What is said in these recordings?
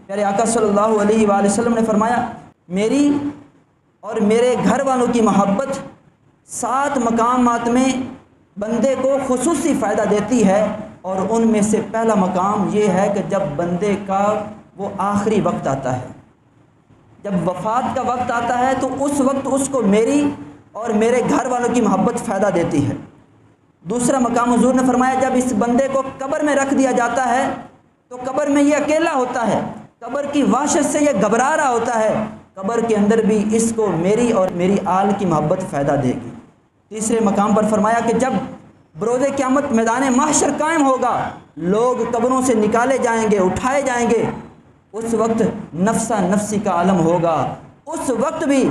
پیارے آقا صلی اللہ علیہ وآلہ وسلم نے فرمایا میری اور میرے گھر والوں کی محبت 7 مقامات میں بندے کو خصوصی فائدہ دیتی ہے، اور ان میں سے پہلا مقام یہ ہے کہ جب بندے کا وہ آخری وقت آتا ہے، جب وفات کا وقت آتا ہے تو اس وقت اس کو میری اور میرے گھر والوں کی محبت فائدہ دیتی ہے۔ دوسرا مقام حضور نے فرمایا جب اس بندے کو قبر میں رکھ دیا جاتا ہے تو قبر میں یہ اکیلا ہوتا ہے، قبر کی وحشت سے یہ گھبرا رہا ہوتا ہے، قبر کے اندر بھی اس کو میری اور میری آل کی محبت فائدہ دے گی۔ تیسرے مقام پر فرمایا کہ جب بروز قیامت میدان محشر قائم ہوگا، لوگ قبروں سے نکالے جائیں گے، اٹھائے جائیں گے، اس وقت نفسا نفسی کا عالم ہوگا، اس وقت بھی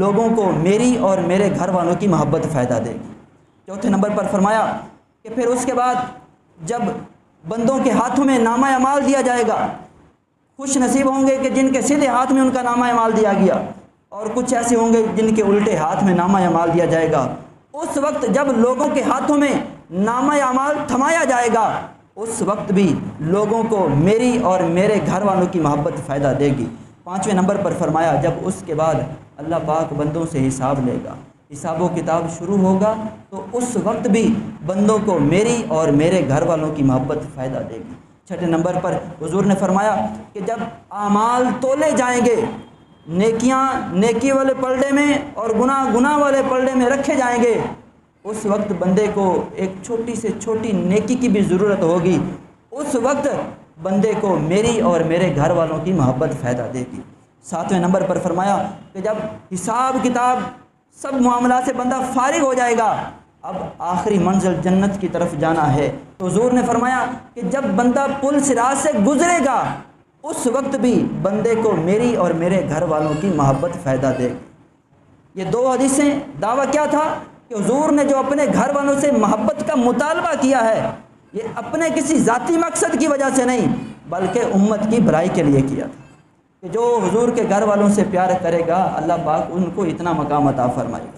لوگوں کو میری اور میرے گھر والوں کی محبت فائدہ دے گی۔ چوتھے نمبر پر فرمایا کہ پھر اس کے بعد جب بندوں کے ہاتھوں میں نامہ اعمال دیا جائے گا، خوش نصیب ہوں گے کہ جن کے سیدھے ہاتھ میں ان کا نامہ اعمال دیا گیا، اور کچھ ایسے ہوں گے جن کے الٹے ہاتھ میں نامہ اعمال دیا جائے گا۔ اس وقت جب لوگوں کے ہاتھوں میں نامہ اعمال تھمایا جائے گا، اس وقت بھی لوگوں کو میری اور میرے گھر والوں کی محبت فائدہ دے گی۔ پانچویں نمبر پر فرمایا جب اس کے بعد اللہ پاک بندوں سے حساب لے گا، حساب و کتاب شروع ہوگا، تو اس وقت بھی بندوں کو میری اور میرے گھر والوں کی محبت فائدہ دے گی۔ چھٹے نمبر پر حضور نے فرمایا کہ جب اعمال تولے جائیں گے، نیکیاں نیکی والے پلڑے میں اور گناہ گناہ والے پلڑے میں رکھے جائیں گے، اس وقت بندے کو ایک چھوٹی سے چھوٹی نیکی کی بھی ضرورت ہوگی، اس وقت بندے کو میری اور میرے گھر والوں کی محبت فائدہ دے گی۔ ساتویں نمبر پر فرمایا کہ جب حساب کتاب سب معاملات سے بندہ فارغ ہو جائے گا، اب آخری منزل جنت کی طرف جانا ہے، تو حضور نے فرمایا کہ جب بندہ پل صراط سے گزرے گا، اس وقت بھی بندے کو میری اور میرے گھر والوں کی محبت فائدہ دے گی۔ یہ 2 حدیثیں دعویٰ کیا تھا کہ حضور نے جو اپنے گھر والوں سے محبت کا مطالبہ کیا ہے، یہ اپنے کسی ذاتی مقصد کی وجہ سے نہیں بلکہ امت کی بھلائی کے لیے کیا تھا، کہ جو حضور کے گھر والوں سے پیار کرے گا اللہ پاک ان کو اتنا مقام عطا فرمائے گا۔